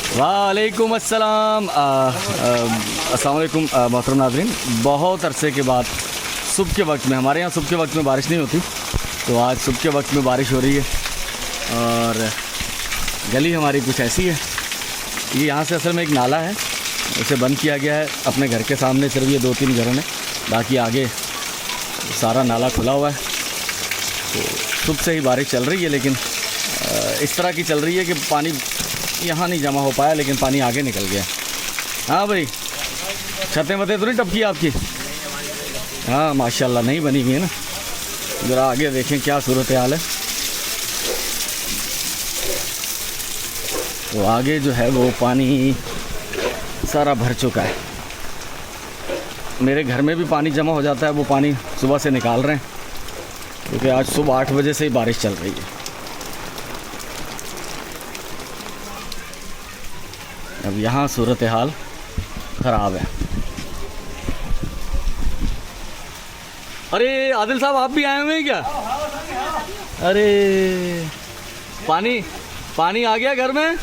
वालेकुम अस्सलाम। अस्सलाम वालेकुम मोहतरम नाज़रीन। बहुत अरसे के बाद सुबह के वक्त में, हमारे यहाँ सुबह के वक्त में बारिश नहीं होती, तो आज सुबह के वक्त में बारिश हो रही है। और गली हमारी कुछ ऐसी है, ये यहाँ से असल में एक नाला है, उसे बंद किया गया है अपने घर के सामने, सिर्फ ये 2-3 घरों में, बाकी आगे सारा नाला खुला हुआ है। तो सुबह से ही बारिश चल रही है, लेकिन इस तरह की चल रही है कि पानी यहाँ नहीं जमा हो पाया, लेकिन पानी आगे निकल गया। हाँ भाई, छतें वतें तो नहीं टपकी आपकी? हाँ माशाल्लाह नहीं बनी हुई है ना। ज़रा आगे देखें क्या सूरत हाल है। तो आगे जो है वो पानी सारा भर चुका है। मेरे घर में भी पानी जमा हो जाता है, वो पानी सुबह से निकाल रहे हैं, क्योंकि आज सुबह 8 बजे से ही बारिश चल रही है। अब यहाँ सूरत हाल ख़राब है। अरे आदिल साहब, आप भी आए हुए हैं क्या? अरे पानी आ गया घर में,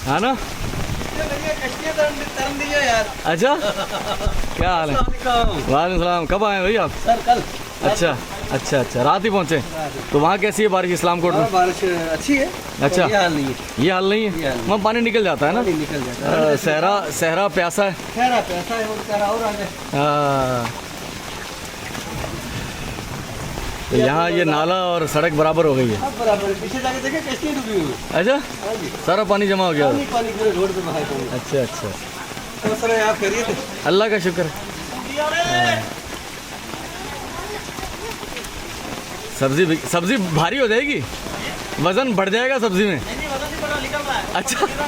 है ना? अच्छा, क्या हाल है? वालेकुम सलाम। कब आए भाई आप? सर कल। अच्छा, रात ही पहुँचे। तो वहाँ कैसी है बारिश इस्लाम कोट में? बारिश अच्छी है। अच्छा, ये हाल नहीं है। ये हाल नहीं है, वहाँ पानी निकल जाता है ना? निकल जाता है। सहरा प्यासा है। सहरा प्यासा है और आगे। तो यहाँ ये नाला और सड़क बराबर हो गई है। अब बराबर पीछे जाके देखे कैसी डूबी हुई। अच्छा, सारा पानी जमा हो गया। पानी पूरे रोड पे बहा है। अच्छा, तो सर आप करिए थे। अल्लाह का शुक्र है। सब्जी भारी हो जाएगी, वजन बढ़ जाएगा सब्जी में। अच्छा कुछ ना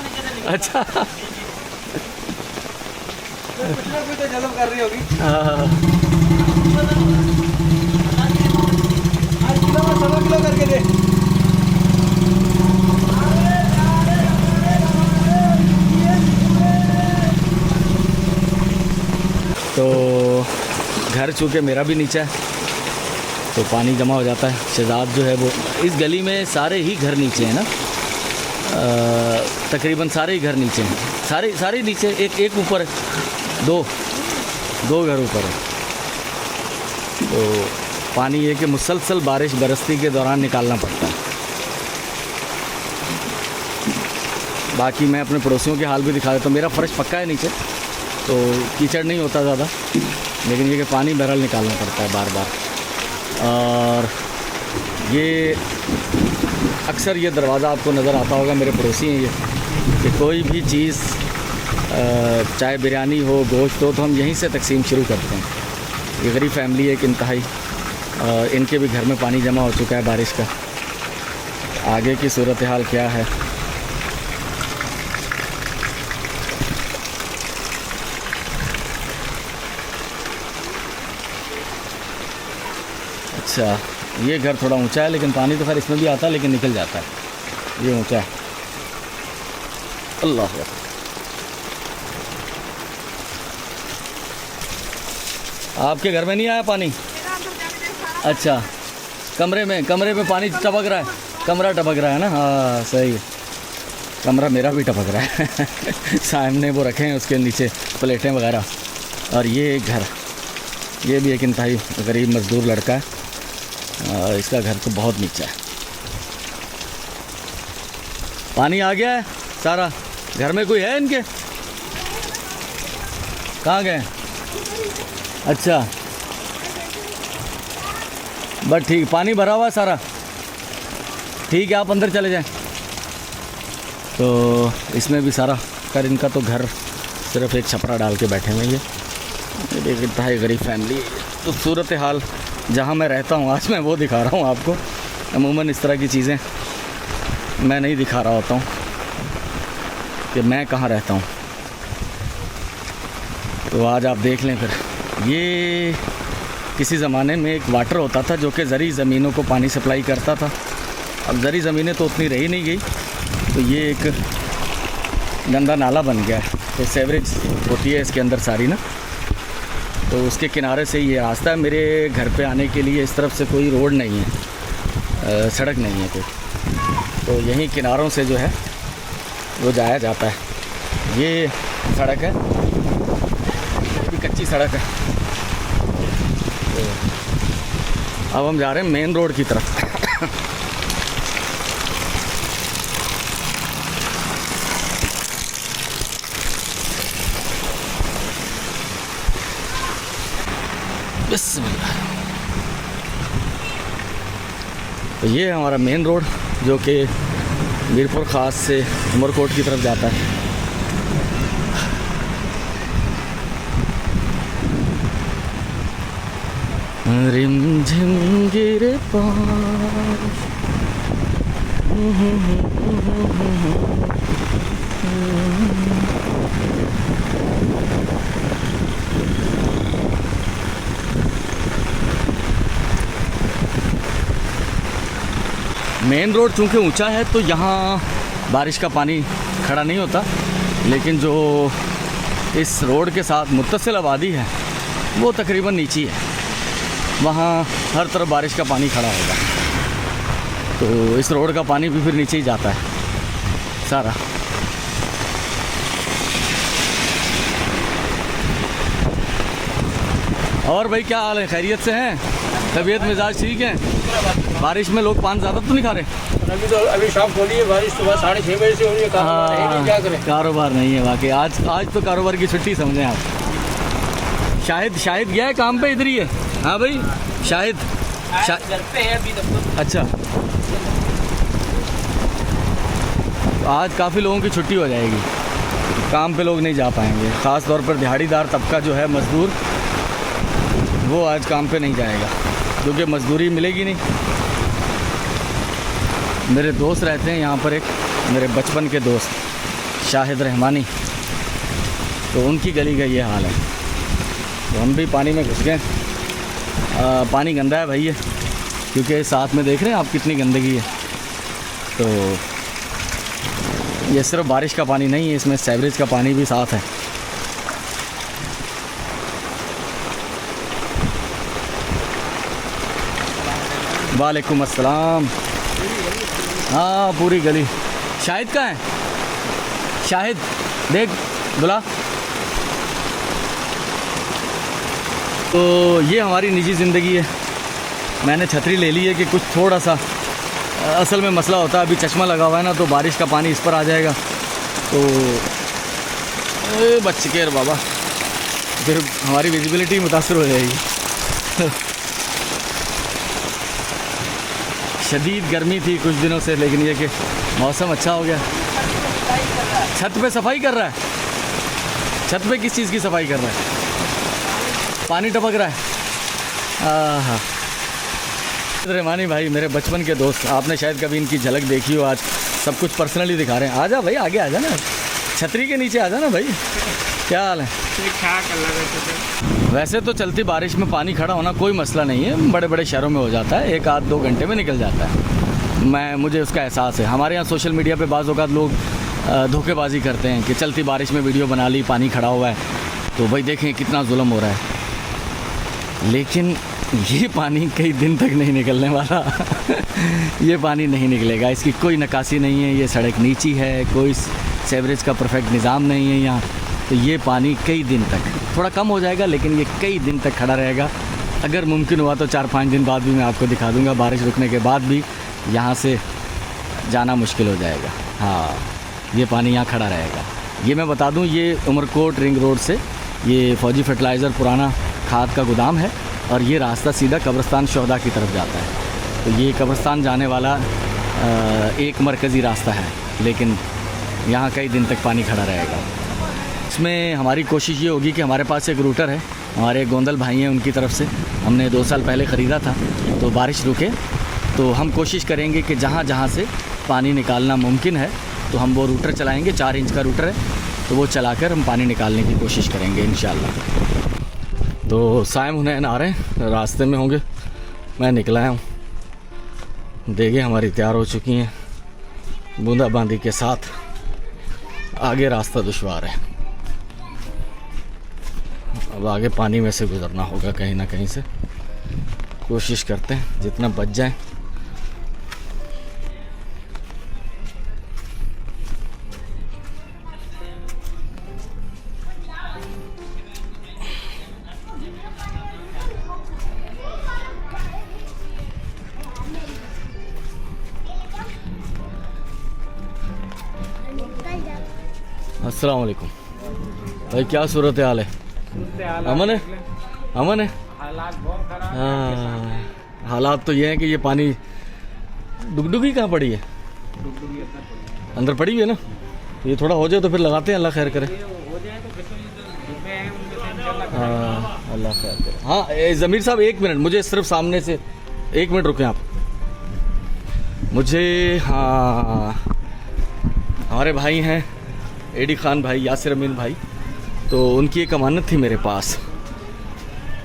कुछ तो जल्द कर रही होगी। किलो करके दे। तो घर चूँकि मेरा भी नीचा है, तो पानी जमा हो जाता है। शहजाद जो है वो, इस गली में सारे ही घर नीचे हैं ना, तकरीबन सारे ही घर नीचे हैं, सारे नीचे, एक ऊपर है, दो घर ऊपर है। तो पानी ये कि मुसलसल बारिश बरसती के दौरान निकालना पड़ता है। बाकी मैं अपने पड़ोसियों के हाल भी दिखा देता हूँ। मेरा फ़र्श पक्का है नीचे, तो कीचड़ नहीं होता ज़्यादा, लेकिन ये कि पानी बहरहाल निकालना पड़ता है बार बार। और ये अक्सर ये दरवाज़ा आपको नज़र आता होगा, मेरे पड़ोसी हैं ये, कि कोई भी चीज़ चाहे बिरयानी हो, गोश्त हो, तो हम यहीं से तकसीम शुरू करते हैं। ये गरीब फैमिली है एक इंतहाई, इनके भी घर में पानी जमा हो चुका है बारिश का। आगे की सूरत हाल क्या है? अच्छा, ये घर थोड़ा ऊंचा है, लेकिन पानी तो खैर इसमें भी आता है, लेकिन निकल जाता है। ये ऊंचा है। अल्लाह अकबर। आपके घर में नहीं आया पानी? अच्छा, कमरे में पानी टपक रहा है, कमरा टपक रहा है ना? हाँ सही है, कमरा मेरा भी टपक रहा है। सामने वो रखे हैं, उसके नीचे प्लेटें वगैरह। और ये एक घर, ये भी एक इंतहाई गरीब मज़दूर लड़का है, इसका घर तो बहुत नीचा है। पानी आ गया है सारा। घर में कोई है इनके? कहाँ गए? अच्छा, बस ठीक, पानी भरा हुआ है सारा। ठीक है, आप अंदर चले जाएं। तो इसमें भी सारा कर, इनका तो घर सिर्फ एक छपरा डाल के बैठे हुए ये इंतहाई गरीब फैमिली। तो सूरत हाल जहाँ मैं रहता हूँ आज मैं वो दिखा रहा हूँ आपको। अमूमन इस तरह की चीज़ें मैं नहीं दिखा रहा होता हूँ कि मैं कहाँ रहता हूँ। तो आज आप देख लें फिर। ये किसी ज़माने में एक वाटर होता था जो कि ज़री ज़मीनों को पानी सप्लाई करता था। अब ज़री ज़मीनें तो उतनी रही नहीं गई, तो ये एक गंदा नाला बन गया है। तो सेवरेज होती है इसके अंदर सारी ना, तो उसके किनारे से ये रास्ता है। मेरे घर पे आने के लिए इस तरफ से कोई रोड नहीं है, सड़क नहीं है कोई, तो यहीं किनारों से जो है वो जाया जाता है। ये सड़क है, ये भी कच्ची सड़क है। तो अब हम जा रहे हैं मेन रोड की तरफ। बिस्मिल्लाह। तो ये है हमारा मेन रोड जो कि मीरपुर ख़ास से उमरकोट की तरफ जाता है। रिमझिम गिरे पास। मेन रोड चूँकि ऊंचा है तो यहाँ बारिश का पानी खड़ा नहीं होता, लेकिन जो इस रोड के साथ मुत्तसिल आबादी है वो तकरीबन नीची है, वहाँ हर तरफ बारिश का पानी खड़ा होगा। तो इस रोड का पानी भी फिर नीचे ही जाता है सारा। और भाई क्या हाल है, खैरियत से हैं? तबीयत मिजाज ठीक है? बारिश में लोग पान ज़्यादा तो नहीं खा रहे? अभी शाम खोली है, बारिश सुबह 6:30 बजे से हो रही है, कारोबार है नहीं, क्या करें? कारोबार नहीं है वाकई। आज तो कारोबार की छुट्टी समझें आप। शाहिद गया है काम पे, इधर ही है। हाँ भाई शाहिद घर पे है अभी तक। अच्छा, तो आज काफ़ी लोगों की छुट्टी हो जाएगी, काम पे लोग नहीं जा पाएंगे। ख़ास तौर पर दिहाड़ीदार तबका जो है मज़दूर, वो आज काम पे नहीं जाएगा क्योंकि मज़दूरी मिलेगी नहीं। मेरे दोस्त रहते हैं यहाँ पर, एक मेरे बचपन के दोस्त शाहिद रहमानी, तो उनकी गली का ये हाल है। तो हम भी पानी में घुस गए। पानी गंदा है भाई ये, क्योंकि साथ में देख रहे हैं आप कितनी गंदगी है। तो ये सिर्फ बारिश का पानी नहीं है, इसमें सीवरेज का पानी भी साथ है। वालेकुम अस्सलाम। हाँ पूरी गली। शाहिद कहाँ है? शाहिद देख बुला। तो ये हमारी निजी ज़िंदगी है। मैंने छतरी ले ली है कि कुछ थोड़ा सा, असल में मसला होता है अभी चश्मा लगा हुआ है ना, तो बारिश का पानी इस पर आ जाएगा तो बच के बाबा, फिर हमारी विजिबिलिटी मुतासर हो जाएगी। शदीद गर्मी थी कुछ दिनों से, लेकिन ये कि मौसम अच्छा हो गया। छत पे सफाई कर रहा है। छत पे किस चीज़ की सफाई कर रहा है? पानी टपक रहा है। हाँ, रहमानी भाई मेरे बचपन के दोस्त, आपने शायद कभी इनकी झलक देखी हो। आज सब कुछ पर्सनली दिखा रहे हैं। आ जा भाई, आगे आ जा ना, छतरी के नीचे आ जा ना भाई। क्या हाल है? ठीक ठाक, अल्लाह का। वैसे तो चलती बारिश में पानी खड़ा होना कोई मसला नहीं है, बड़े बड़े शहरों में हो जाता है, 1-2 घंटे में निकल जाता है। मुझे उसका एहसास है। हमारे यहाँ सोशल मीडिया पे बाज़ औक़ात लोग धोखेबाजी करते हैं कि चलती बारिश में वीडियो बना ली, पानी खड़ा हुआ है, तो भाई देखें कितना जुल्म हो रहा है। लेकिन ये पानी कई दिन तक नहीं निकलने वाला। ये पानी नहीं निकलेगा, इसकी कोई नकासी नहीं है। ये सड़क नीची है, कोई सीवरेज का परफेक्ट निज़ाम नहीं है यहाँ, तो ये पानी कई दिन तक, थोड़ा कम हो जाएगा लेकिन ये कई दिन तक खड़ा रहेगा। अगर मुमकिन हुआ तो 4-5 दिन बाद भी मैं आपको दिखा दूँगा। बारिश रुकने के बाद भी यहाँ से जाना मुश्किल हो जाएगा। हाँ, ये पानी यहाँ खड़ा रहेगा। ये मैं बता दूँ, ये उमरकोट रिंग रोड से ये फ़ौजी फर्टिलाइज़र पुराना खाद का गोदाम है, और ये रास्ता सीधा कब्रिस्तान शोहदा की तरफ जाता है। तो ये कब्रिस्तान जाने वाला एक मरकज़ी रास्ता है, लेकिन यहाँ कई दिन तक पानी खड़ा रहेगा। इसमें हमारी कोशिश ये होगी कि हमारे पास एक रूटर है, हमारे गोंदल भाई हैं, उनकी तरफ से हमने 2 साल पहले ख़रीदा था। तो बारिश रुके तो हम कोशिश करेंगे कि जहाँ जहाँ से पानी निकालना मुमकिन है तो हम वो रूटर चलाएँगे। 4 इंच का रूटर है, तो वो चलाकर हम पानी निकालने की कोशिश करेंगे इंशाअल्लाह। तो साइम हुनैन आ रहे हैं, रास्ते में होंगे। मैं निकला हूँ, देखें हमारी तैयार हो चुकी हैं बूंदाबांदी के साथ। आगे रास्ता दुश्वार है, अब आगे पानी में से गुज़रना होगा कहीं ना कहीं से। कोशिश करते हैं जितना बच जाए अस्सलाम वालेकुम भाई, क्या सूरत हाल है? अमन है, अमन है। हालात बहुत खराब हाँ, हालात तो ये हैं कि ये पानी डुगडुगी कहाँ पड़ी है? अंदर पड़ी हुई है ना। ये थोड़ा हो जाए तो फिर लगाते हैं, अल्लाह खैर करे। हो जाए तो किसी धूपे हैं उनके साथ इंशाल्लाह। हाँ, अल्लाह खैर करे। हाँ ज़मीर साहब, एक मिनट, मुझे सिर्फ सामने से एक मिनट रुकें आप मुझे। हाँ, हमारे भाई हैं एडी खान भाई, यासिर अमीन भाई, तो उनकी एक अमानत थी मेरे पास।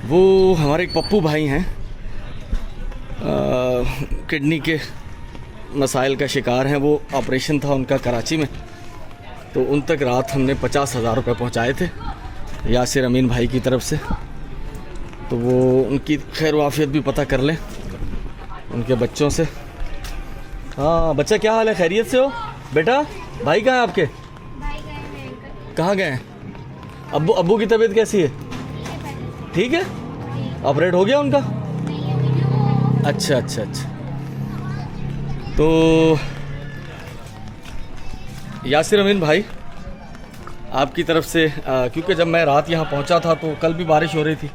वो हमारे एक पप्पू भाई हैं, किडनी के मसाइल का शिकार हैं। वो ऑपरेशन था उनका कराची में, तो उन तक रात हमने 50,000 रुपये पहुँचाए थे यासिर अमीन भाई की तरफ से। तो वो उनकी खैर वाफियत भी पता कर लें उनके बच्चों से। हाँ बच्चा, क्या हाल है? खैरियत से हो बेटा? भाई कहाँ हैं आपके? कहाँ गए हैं? अब्बू की तबीयत कैसी है? ठीक है। ऑपरेट हो गया उनका? अच्छा अच्छा अच्छा। तो यासिर अमीन भाई, आपकी तरफ से क्योंकि जब मैं रात यहाँ पहुँचा था तो कल भी बारिश हो रही थी,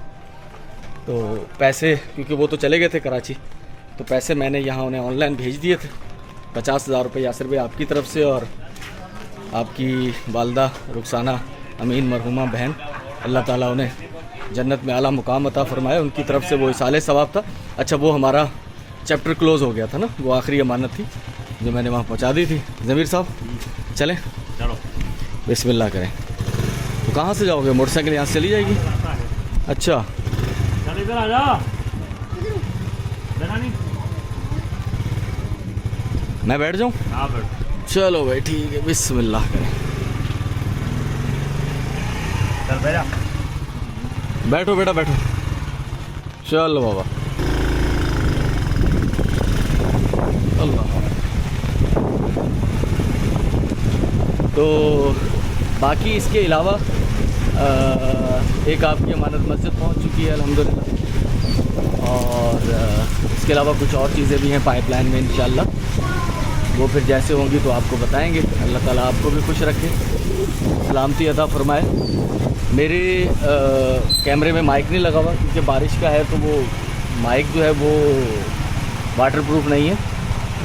तो पैसे, क्योंकि वो तो चले गए थे कराची, तो पैसे मैंने यहाँ उन्हें ऑनलाइन भेज दिए थे। 50,000 रुपये यासिर भाई आपकी तरफ से, और आपकी वालदा रुखसाना अमीन मरहुमा बहन, अल्लाह ताला उन्हें जन्नत में आला मुकाम अता फरमाए, उनकी तरफ से वो इसाले सवाब था। अच्छा, वो हमारा चैप्टर क्लोज़ हो गया था ना, वो आखिरी अमानत थी जो मैंने वहाँ पहुँचा दी थी। ज़मीर साहब चलें, चलो बिस्मिल्लाह करें। तो कहाँ से जाओगे? मोटरसाइकिल यहाँ से चली जाएगी? अच्छा, चल इधर आ जा। नहीं मैं बैठ जाऊँ? हाँ बैठ। चलो भाई ठीक है, बिस्मिल्लाह करें। चल बैठ जा। बैठो बेटा बैठो। चलो बाबा, अल्लाह। तो बाकी इसके अलावा एक आपकी अमानत मस्जिद पहुंच चुकी है अल्हम्दुलिल्लाह, और इसके अलावा कुछ और चीज़ें भी हैं पाइपलाइन में इंशाअल्लाह। वो फिर जैसे होंगी तो आपको बताएंगे। अल्लाह ताला आपको भी खुश रखे, सलामती अता फरमाए। मेरे कैमरे में माइक नहीं लगा हुआ क्योंकि बारिश का है, तो वो माइक जो है वो वाटरप्रूफ नहीं है।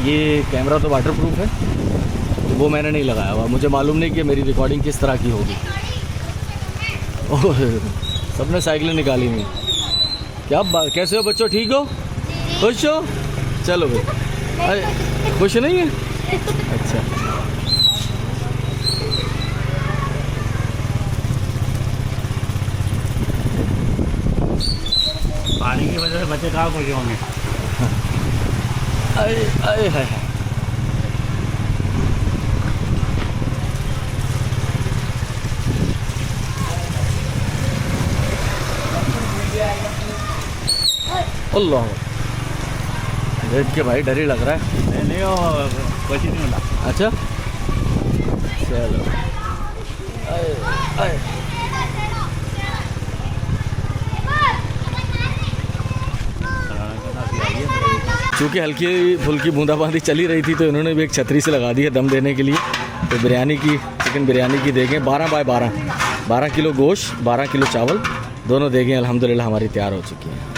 ये कैमरा तो वाटरप्रूफ है, तो वो मैंने नहीं लगाया हुआ। मुझे मालूम नहीं कि मेरी रिकॉर्डिंग किस तरह की होगी। ओह, सबने साइकिलें निकाली हुई। क्या बात, कैसे हो बच्चों? ठीक हो? खुश हो? चलो भाई। अरे खुश नहीं है? अच्छा, पानी की वजह से बच्चे कहाँ खुश होंगे। अरे अरे है। अल्लाह, देख के भाई डर ही लग रहा है। नहीं वो कुछ नहीं होला। अच्छा चलो। अरे अरे चूँकि हल्की फुल्की बूंदाबांदी चली रही थी, तो इन्होंने भी एक छतरी से लगा दी है दम देने के लिए। तो बिरयानी की, चिकन बिरयानी की देखें 12 बाय 12, 12 किलो गोश्त, 12 किलो चावल, दोनों देखें अल्हम्दुलिल्लाह हमारी तैयार हो चुकी हैं।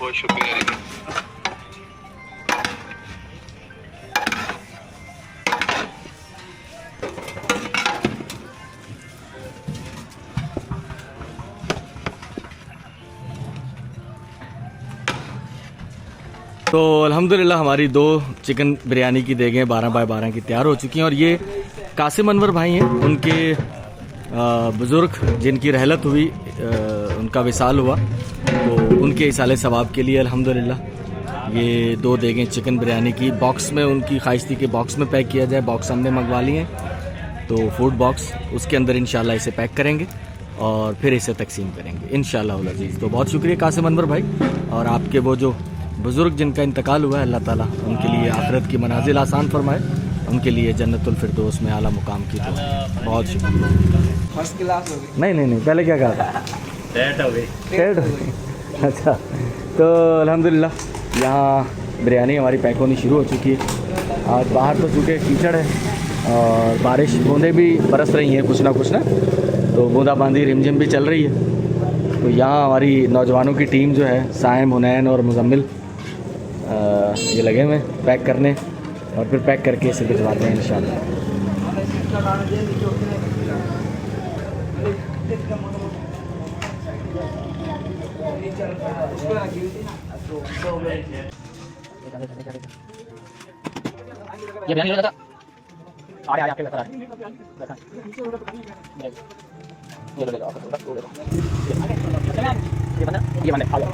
बहुत शुक्रिया। तो अल्हम्दुलिल्लाह हमारी 2 चिकन बिरयानी की देगें 12 बाय 12 की तैयार हो चुकी हैं। और ये कासिम अनवर भाई हैं, उनके बुज़ुर्ग जिनकी रहलत हुई, उनका विसाल हुआ, तो उनके इसाले सवाब के लिए अल्हम्दुलिल्लाह ये 2 देगें चिकन बिरयानी की बॉक्स में, उनकी ख्वाहिश थी कि बॉक्स में पैक किया जाए। बॉक्स हमने मंगवा लिए हैं, तो फूड बॉक्स, उसके अंदर इंशाल्लाह इसे पैक करेंगे और फिर इसे तकसीम करेंगे इंशाअल्लाह अज़ीज़। तो बहुत शुक्रिया कासिम अनवर भाई, और आपके वो जो बुज़ुर्ग जिनका इंतकाल हुआ है, अल्लाह ताला उनके लिए आखिरत की मनाजिल आसान फरमाए, उनके लिए जन्नतुल फिरदौस में आला मुकाम की दुआ। बहुत शुक्रिया। फर्स्ट क्लास हो गई। नहीं पहले क्या कहा था? डेट हो गई। डेट हो गई। अच्छा, तो अल्हम्दुलिल्लाह यहाँ बिरयानी हमारी पैक होनी शुरू हो चुकी है। आज बाहर तो चूँकि कीचड़ है और बारिश बूंदें भी बरस रही हैं कुछ ना, तो बूंदाबांदी रिमझिम भी चल रही है। तो यहाँ हमारी नौजवानों की टीम जो है, साइम, हुनैन और मुजम्मिल, ये लगे हुए हैं पैक करने, और फिर पैक करके इसे भिजवाते हैं इंशाअल्लाह। ये बिरयानी हो जाता। आ आपके लगा ये बंद आ जाओ।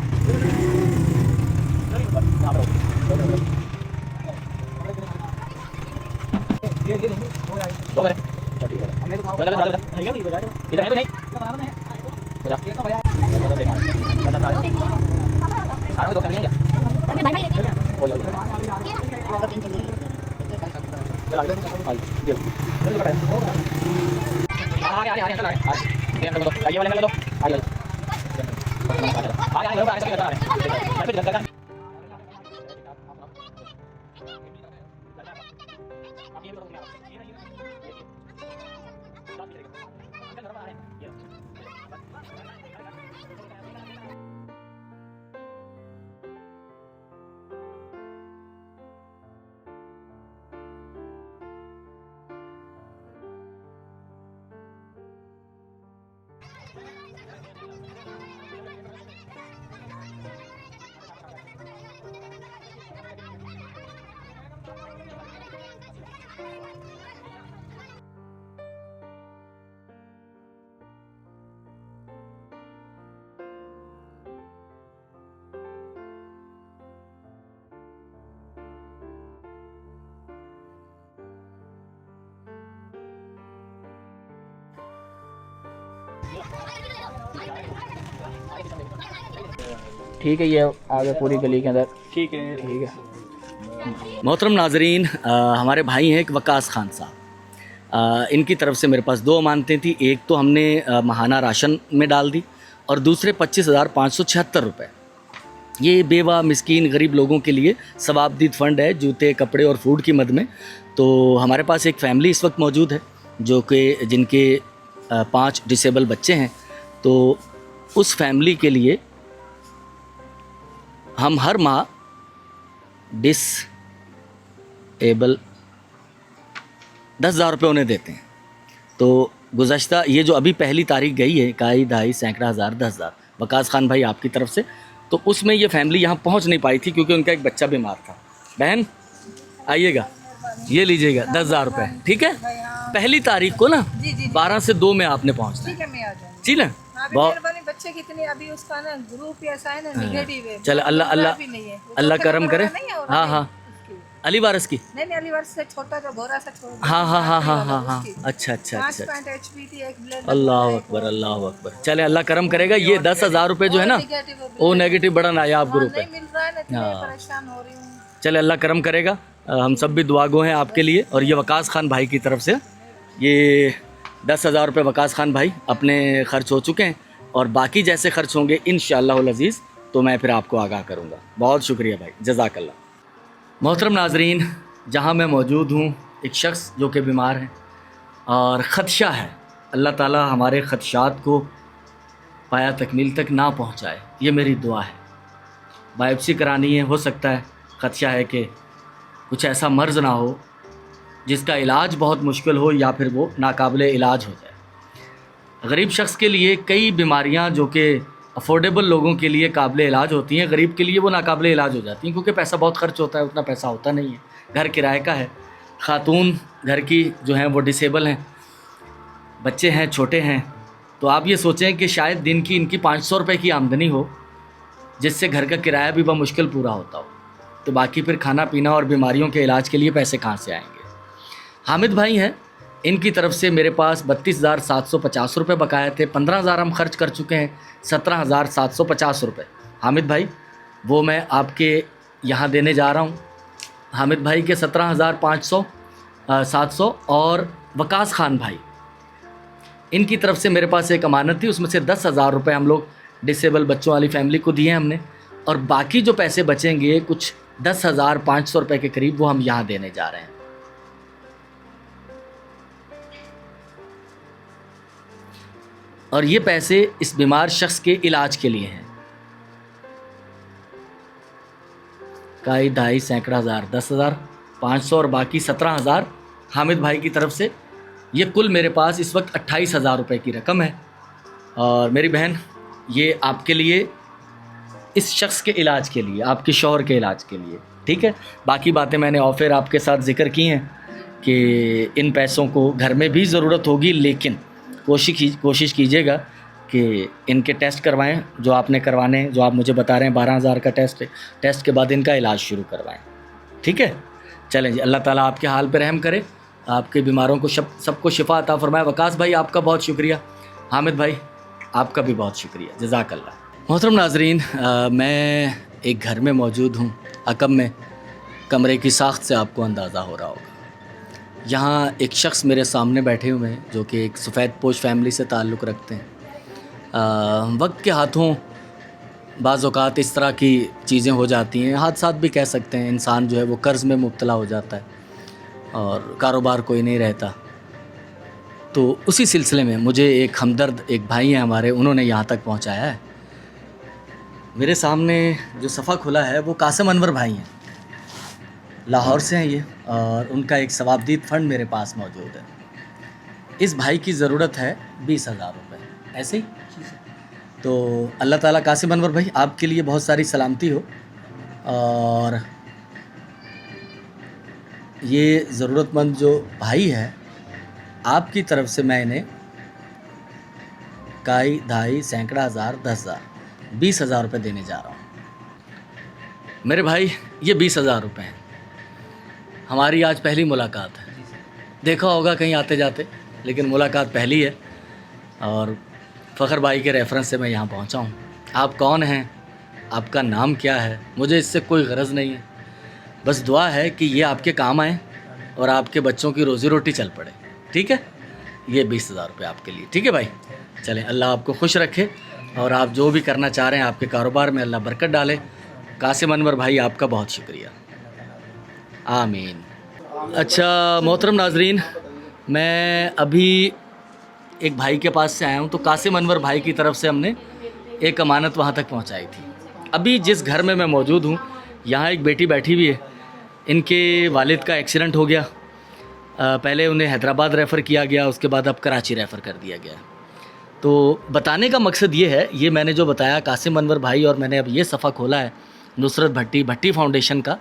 ठीक है, ये आगे पूरी गली के अंदर। ठीक है। मोहतरम नाजरीन, हमारे भाई हैं एक वकास खान साहब, इनकी तरफ से मेरे पास दो अमानतें थी। एक तो हमने माहाना राशन में डाल दी, और दूसरे 25,576 रुपये ये बेवा मिस्कीन गरीब लोगों के लिए सवाबदीद फ़ंड है, जूते कपड़े और फूड की मद में। तो हमारे पास एक फ़ैमिली इस वक्त मौजूद है जो कि जिनके 5 डिसेबल बच्चे हैं। तो उस फैमिली के लिए हम हर माह डिसेबल 10,000 रुपये उन्हें देते हैं। तो गुज़श्ता ये जो अभी पहली तारीख गई है, इकाई, दहाई, सैकड़ा, हज़ार, 10,000 वकास खान भाई आपकी तरफ से, तो उसमें ये फैमिली यहाँ पहुँच नहीं पाई थी क्योंकि उनका एक बच्चा बीमार था। बहन आइएगा, ये लीजिएगा 10,000 रुपये, ठीक है। पहली तारीख को ना 12 से 2 में आपने पहुँचना है, ठीक है। बहुत बच्चे कितने अभी उसका ना ग्रुप ऐसा है ना नेगेटिव है। चल अल्लाह करम करे। हाँ अली वारस की नहीं अली वारस से छोटा जो घोड़ा सा छोटा। हाँ अच्छा। HP थी, एक ब्लेड। अल्लाह अकबर। चले अल्लाह करम करेगा। ये 10,000 रुपये जो है ना वो नेगेटिव बड़ा नायाब ग्रुप है। मिल रहा है ना, परेशान हो रही हूँ। चले अल्लाह करम करेगा। हम सब भी दुआगो हैं आपके लिए। और ये वकास खान भाई की तरफ से ये 10,000 रुपये वकास खान भाई अपने खर्च हो चुके हैं, और बाकी जैसे खर्च होंगे इंशाअल्लाह अज़ीज़ तो मैं फिर आपको आगाह करूँगा। बहुत शुक्रिया भाई, जज़ाकल्लाह। मोहतरम नाजरीन, जहाँ मैं मौजूद हूँ एक शख्स जो कि बीमार है और ख़दशा है, अल्लाह ताला हमारे ख़दशात को पाया तकमील तक ना पहुँचाए, ये मेरी दुआ है। बायोप्सी करानी है, हो सकता है ख़दशा है कि कुछ ऐसा मर्ज़ ना हो जिसका इलाज बहुत मुश्किल हो या फिर वो नाकाबिले इलाज हो जाए। गरीब शख्स के लिए कई बीमारियां जो कि अफोर्डेबल लोगों के लिए काबिले इलाज होती हैं, गरीब के लिए वो नाकाबिले इलाज हो जाती हैं क्योंकि पैसा बहुत खर्च होता है, उतना पैसा होता नहीं है। घर किराए का है, ख़ातून घर की जो हैं वो डिसेबल हैं, बच्चे हैं छोटे हैं। तो आप ये सोचें कि शायद दिन की इनकी 500 रुपये की आमदनी हो जिससे घर का किराया भी मुश्किल पूरा होता हो, तो बाकी फिर खाना पीना और बीमारियों के इलाज के लिए पैसे कहाँ से आएंगे। हामिद भाई हैं, इनकी तरफ से मेरे पास 32,750 रुपये बकाया थे। 15,000 हम खर्च कर चुके हैं, 17,750 रुपये। हामिद भाई वो मैं आपके यहाँ देने जा रहा हूँ। हामिद भाई के 17,500 700 और वकास खान भाई, इनकी तरफ से मेरे पास एक अमानत थी, उसमें से 10,000 रुपये हम लोग डिसेबल बच्चों वाली फैमिली को दिए हमने, और बाकी जो पैसे बचेंगे कुछ 10,500 रुपये के करीब वो हम यहाँ देने जा रहे हैं। और ये पैसे इस बीमार शख्स के इलाज के लिए हैं। काई ढाई सैकड़ा हज़ार, 10,500 और बाकी 17,000 हामिद भाई की तरफ से। ये कुल मेरे पास इस वक्त 28,000 रुपये की रकम है। और मेरी बहन ये आपके लिए, इस शख्स के इलाज के लिए, आपके शौहर के इलाज के लिए, ठीक है। बाकी बातें मैंने ऑफर आपके साथ ज़िक्र की हैं कि इन पैसों को घर में भी ज़रूरत होगी, लेकिन कोशिश कीजिएगा कि इनके टेस्ट करवाएं जो आपने करवाने हैं, जो आप मुझे बता रहे हैं 12,000 का टेस्ट के बाद इनका इलाज शुरू करवाएं, ठीक है। चलें जी, अल्लाह ताला आपके हाल पे रहम करे, आपके बीमारों को सबको शिफा अता फरमाए। वकास भाई आपका बहुत शुक्रिया, हामिद भाई आपका भी बहुत शुक्रिया, जज़ाकल्लाह। मोहतरम नाज़रीन, मैं एक घर में मौजूद हूँ, अकब में। कमरे की साख्त से आपको अंदाज़ा हो रहा होगा। यहाँ एक शख्स मेरे सामने बैठे हुए हैं जो कि एक सफ़ेद पोश फैमिली से ताल्लुक़ रखते हैं। वक्त के हाथों बाज़ औक़ात इस तरह की चीज़ें हो जाती हैं, हादसात भी कह सकते हैं। इंसान जो है वो कर्ज़ में मुब्तला हो जाता है और कारोबार कोई नहीं रहता। तो उसी सिलसिले में मुझे एक हमदर्द एक भाई हैं हमारे, उन्होंने यहाँ तक पहुँचाया है। मेरे सामने जो सफ़ा खुला है वो कासिम अनवर भाई हैं, लाहौर से हैं ये, और उनका एक सवाबदीद फ़ंड मेरे पास मौजूद है। इस भाई की ज़रूरत है 20,000 रुपये, ऐसे ही। तो अल्लाह ताला कासिम अनवर भाई आपके लिए बहुत सारी सलामती हो, और ये ज़रूरतमंद जो भाई है आपकी तरफ से मैं इन्हें काई ढाई सैकड़ा हज़ार, 10,000, 20,000 रुपये देने जा रहा हूँ। मेरे भाई ये 20,000 रुपये हैं। हमारी आज पहली मुलाकात है, देखा होगा कहीं आते जाते, लेकिन मुलाकात पहली है। और फ़खर भाई के रेफरेंस से मैं यहाँ पहुँचा हूँ। आप कौन हैं, आपका नाम क्या है, मुझे इससे कोई गरज नहीं है, बस दुआ है कि ये आपके काम आए और आपके बच्चों की रोज़ी रोटी चल पड़े, ठीक है। ये 20,000 रुपये आपके लिए, ठीक है भाई। चलें, अल्लाह आपको खुश रखे, और आप जो भी करना चाह रहे हैं आपके कारोबार में अल्लाह बरकत डाले। कासिम अनवर भाई आपका बहुत शुक्रिया, आमीन। अच्छा मोहतरम नाजरीन, मैं अभी एक भाई के पास से आया हूँ। तो कासिम अनवर भाई की तरफ से हमने एक अमानत वहाँ तक पहुँचाई थी। अभी जिस घर में मैं मौजूद हूँ यहाँ एक बेटी बैठी हुई है, इनके वालिद का एक्सीडेंट हो गया। पहले उन्हें हैदराबाद रेफ़र किया गया, उसके बाद अब कराची रेफ़र कर दिया गया। तो बताने का मकसद ये है, ये मैंने जो बताया कासिम अनवर भाई, और मैंने अब ये सफ़ा खोला है नुसरत भट्टी फाउंडेशन का,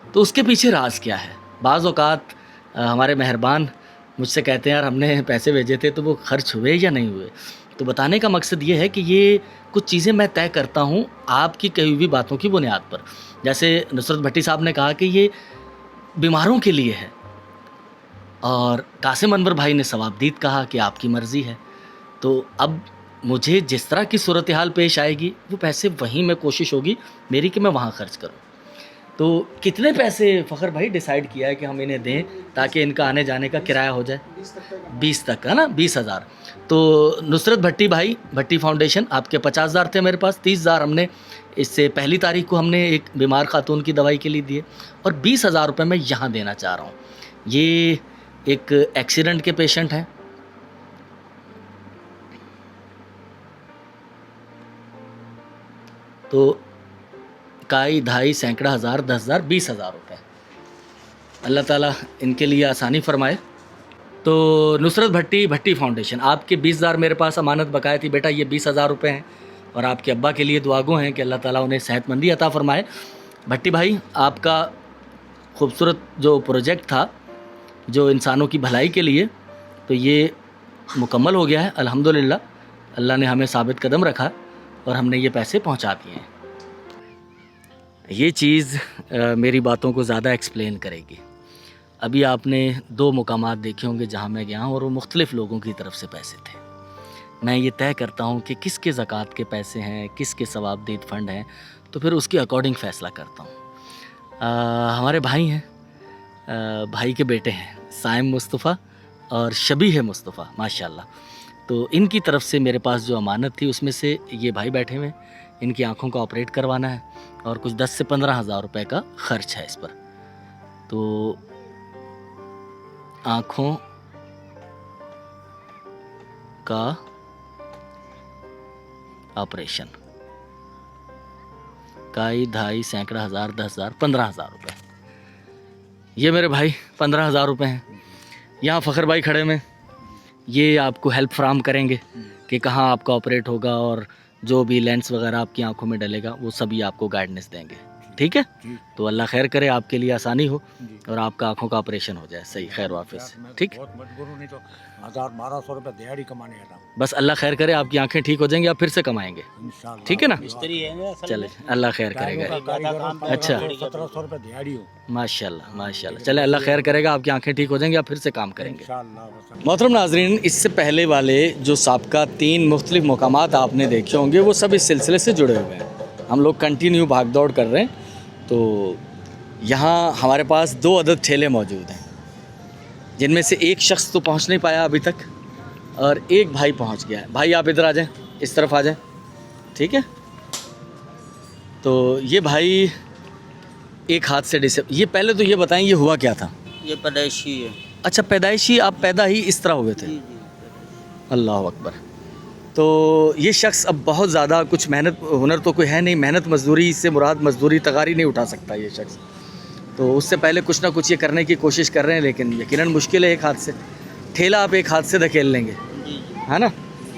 तो उसके पीछे राज क्या है। बाज़ औक़ात हमारे मेहरबान मुझसे कहते हैं यार हमने पैसे भेजे थे तो वो खर्च हुए या नहीं हुए। तो बताने का मकसद ये है कि ये कुछ चीज़ें मैं तय करता हूँ आपकी कही हुई बातों की बुनियाद पर। जैसे नुसरत भट्टी साहब ने कहा कि ये बीमारों के लिए है, और कासिम अनवर भाई ने सवाबदीद कहा कि आपकी मर्ज़ी है। तो अब मुझे जिस तरह की सूरत हाल पेश आएगी वो पैसे वहीं में कोशिश होगी मेरी कि मैं वहाँ ख़र्च करूँ। तो कितने पैसे फ़खर भाई डिसाइड किया है कि हम इन्हें दें ताकि इनका आने जाने का किराया हो जाए? 20 तक, है ना, 20,000। तो नुसरत भट्टी भाई भट्टी फाउंडेशन आपके 50,000 थे, मेरे पास 30,000 हमने इससे पहली तारीख को हमने एक बीमार खातून की दवाई के लिए दिए, और 20,000 रुपये मैं यहाँ देना चाह रहा हूँ। ये एक एक्सीडेंट के पेशेंट हैं, तो काई ढाई सैकड़ा हज़ार, 10,000, 20,000 रुपये। अल्लाह ताला इनके लिए आसानी फ़रमाए। तो नुसरत भट्टी फाउंडेशन आपके 20,000 मेरे पास अमानत बकाया थी बेटा, ये 20,000 रुपये हैं, और आपके अब्बा के लिए दुआगो हैं कि अल्लाह ताला उन्हें सेहतमंदी अता फ़रमाए। भट्टी भाई आपका खूबसूरत जो प्रोजेक्ट था जो इंसानों की भलाई के लिए, तो ये मुकम्मल हो गया है अल्हम्दुलिल्लाह। अल्लाह ने हमें साबित कदम रखा और हमने ये पैसे पहुंचा दिए हैं। ये चीज़ मेरी बातों को ज़्यादा एक्सप्लेन करेगी। अभी आपने 2 मुकामात देखे होंगे जहाँ मैं गया हूँ और वो मुख्तलिफ़ लोगों की तरफ से पैसे थे। मैं ये तय करता हूँ कि किसके ज़कात के पैसे हैं, किसके सवाबदीद फ़ंड हैं, तो फिर उसके अकॉर्डिंग फ़ैसला करता हूँ। हमारे भाई हैं, भाई के बेटे हैं साइम मुस्तफ़ा और शबीह मुस्तफ़ा माशाल्लाह। तो इनकी तरफ से मेरे पास जो अमानत थी उसमें से ये भाई बैठे हुए, इनकी आँखों का ऑपरेट करवाना है और कुछ 10 से 15 हज़ार रुपये का ख़र्च है इस पर। तो आँखों का ऑपरेशन काई ढाई सैकड़ा हज़ार 10,000 15,000 रुपये। ये मेरे भाई 15,000 रुपये हैं। यहाँ फ़खर भाई खड़े में, ये आपको हेल्प फ्राहम करेंगे कि कहाँ आपका ऑपरेट होगा और जो भी लेंस वगैरह आपकी आंखों में डलेगा वो सभी आपको गाइडेंस देंगे। ठीक है, तो अल्लाह खैर करे, आपके लिए आसानी हो और आपका आंखों का ऑपरेशन हो जाए सही खैर वाफिस। ठीक, बहुत मजबूर हूँ, नहीं तो 1,000-1,200 रुपये दिहाड़ी कमाने आता हूँ बस अल्लाह खैर करे, आपकी आंखें ठीक हो जाएंगी, आप फिर से कमाएंगे। इंशाल्लाह। ठीक है ना, मिस्त्री है ना असल चले अल्लाह खैर करेगा। अच्छा। 1,700 रुपये दिहाड़ी हो माशाल्लाह माशाल्लाह, चले अल्लाह खैर करेगा, आपकी आंखें ठीक हो जाएंगी, आप फिर से काम करेंगे। इंशाल्लाह। मोहतरम नाजरीन, इससे पहले वाले जो साबका 3 मुख्तलिफ मकामात आपने देखे होंगे वो सब इस सिलसिले से जुड़े हुए हैं। हम लोग कंटिन्यू भाग दौड़ कर रहे हैं। तो यहाँ हमारे पास 2 अदद ठेले मौजूद हैं, जिनमें से एक शख्स तो पहुँच नहीं पाया अभी तक और एक भाई पहुँच गया है। भाई आप इधर आ जाएं, इस तरफ आ जाएं। ठीक है, तो ये भाई एक हाथ से ये पहले तो ये बताएं, ये हुआ क्या था? ये पैदाइशी है। अच्छा, पैदाइशी, आप पैदा ही इस तरह हुए थे? अल्लाह अकबर। तो ये शख्स अब बहुत ज़्यादा कुछ मेहनत हुनर तो कोई है नहीं, मेहनत मजदूरी से मुराद मजदूरी तगारी नहीं उठा सकता ये शख्स। तो उससे पहले कुछ ना कुछ ये करने की कोशिश कर रहे हैं, लेकिन यकीनन मुश्किल है एक हाथ से। ठेला आप एक हाथ से धकेल लेंगे, है ना?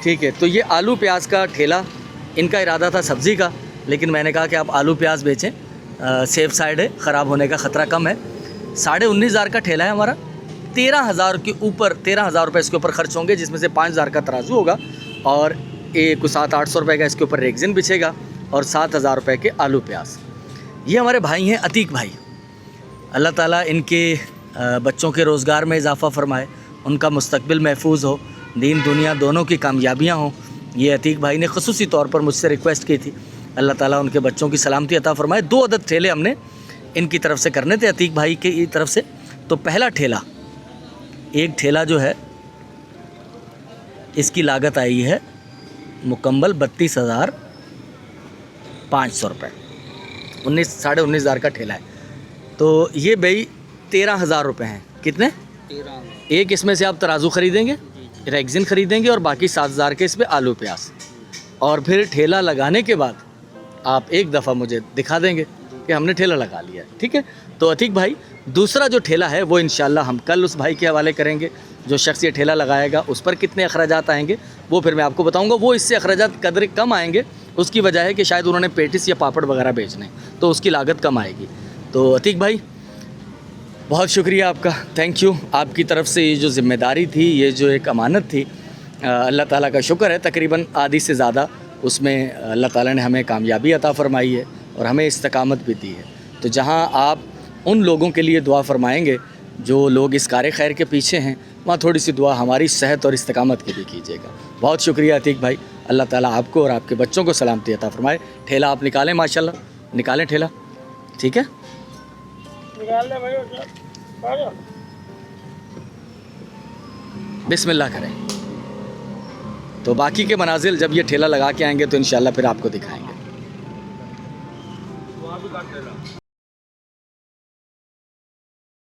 ठीक है, तो ये आलू प्याज का ठेला, इनका इरादा था सब्ज़ी का, लेकिन मैंने कहा कि आप आलू प्याज बेचें, सेफ साइड है, ख़राब होने का ख़तरा कम है। 19,500 का ठेला है हमारा। 13,000 के ऊपर 13,000 रुपये इसके ऊपर खर्च होंगे, जिसमें से 5,000 का तराजू होगा और एक 700-800 रुपये का इसके ऊपर रेगजिन बिछेगा और 7,000 रुपये के आलू प्याज। ये हमारे भाई हैं अतीक भाई, अल्लाह ताला इनके बच्चों के रोज़गार में इजाफ़ा फ़रमाए, उनका मुस्तकबिल महफूज हो, दीन दुनिया दोनों की कामयाबियाँ हों। ये अतीक भाई ने ख़ुसूसी तौर पर मुझसे रिक्वेस्ट की थी, अल्लाह ताला उनके बच्चों की सलामती अता फ़रमाए। 2 अदद ठेले हमने इनकी तरफ से करने थे, अतीक भाई की तरफ से। तो पहला ठेला, एक ठेला जो है इसकी लागत आई है मुकम्मल 32,500 रुपये। 19,500 का ठेला है। तो ये भाई 13,000 रुपये हैं। कितने? 13। एक इसमें से आप तराजू ख़रीदेंगे, रेगजिन ख़रीदेंगे और बाकी 7,000 के इस पर आलू प्याज। और फिर ठेला लगाने के बाद आप एक दफ़ा मुझे दिखा देंगे कि हमने ठेला लगा लिया है। ठीक है, तो अतीक भाई, दूसरा जो ठेला है वो इंशाल्लाह हम कल उस भाई के हवाले करेंगे जो शख्स ये ठेला लगाएगा। उस पर कितने अखराजात आएंगे वो फिर मैं आपको बताऊंगा। वो इससे अखराजात कदर कम आएंगे, उसकी वजह है कि शायद उन्होंने पेटिस या पापड़ वगैरह बेचने, तो उसकी लागत कम आएगी। तो अतीक भाई, बहुत शुक्रिया आपका, थैंक यू। आपकी तरफ से ये जो ज़िम्मेदारी थी, ये जो एक अमानत थी, अल्लाह ताला का शुक्र है, तकरीबन आधी से ज़्यादा उसमें अल्लाह ताला ने हमें कामयाबी अता फ़रमाई है और हमें इस्तकामत भी दी है। तो जहाँ आप उन लोगों के लिए दुआ फरमाएंगे जो लोग इस कार खैर के पीछे हैं, वहाँ थोड़ी सी दुआ हमारी सेहत और इस्तकामत की भी कीजिएगा। बहुत शुक्रिया अतीक भाई, अल्लाह ताला आपको और आपके बच्चों को सलामती अता फ़रमाए। ठेला आप निकालें, माशाल्लाह निकालें ठेला। ठीक है, बिस्मिल्लाह करें। तो बाकी के मनाजिल जब ये ठेला लगा के आएंगे तो इंशाल्लाह फिर आपको दिखाएंगे।